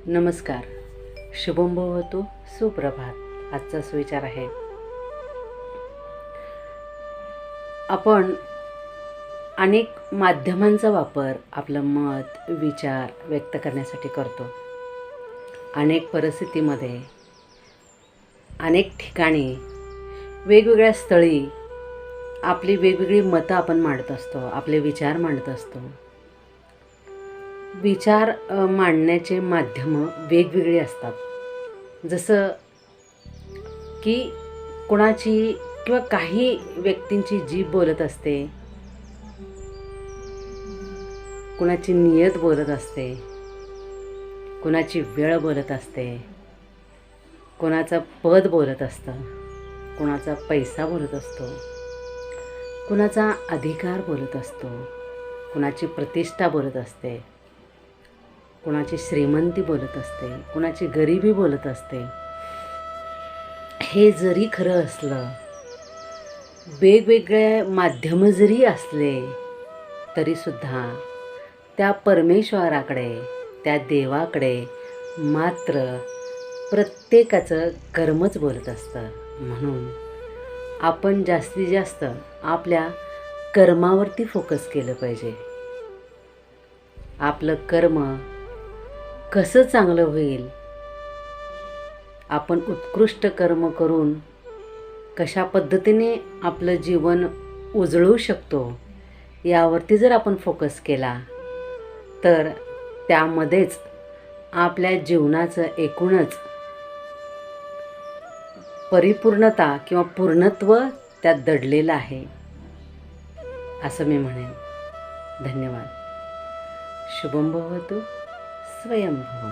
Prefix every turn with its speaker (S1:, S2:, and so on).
S1: नमस्कार. शुभम भवतु. सुप्रभात. आजचा सुविचार आहे, आपण अनेक माध्यमांचा वापर आपलं मत विचार व्यक्त करण्यासाठी करतो. अनेक परिस्थितीमध्ये अनेक ठिकाणी वेगवेगळ्या स्थळी आपली वेगवेगळी मतं आपण मांडत असतो, आपले विचार मांडत असतो. विचार मांडण्याचे माध्यमं वेगवेगळी असतात. जसं की कोणाची किंवा काही व्यक्तींची जीभ बोलत असते, कुणाची नियत बोलत असते, कुणाची वेळ बोलत असते, कुणाचं पद बोलत असतं, कुणाचा पैसा बोलत असतो, कुणाचा अधिकार बोलत असतो, कुणाची प्रतिष्ठा बोलत असते, कुणाची श्रीमंती बोलत असते, कुणाची गरिबी बोलत असते. हे जरी खरं असलं, वेगवेगळे माध्यमं जरी असले तरीसुद्धा त्या परमेश्वराकडे, त्या देवाकडे मात्र प्रत्येकाचं कर्मच बोलत असतं. म्हणून आपण जास्तीत जास्त आपल्या कर्मावरती फोकस केलं पाहिजे. आपलं कर्म कसं चांगलं होईल, आपण उत्कृष्ट कर्म करून कशा पद्धतीने आपलं जीवन उजळू शकतो यावरती जर आपण फोकस केला तर त्यामध्येच आपल्या जीवनाचं एकूणच परिपूर्णता किंवा पूर्णत्व त्यात दडलेलं आहे असं मी म्हणेन. धन्यवाद. शुभम भवतु. स्वयं भव.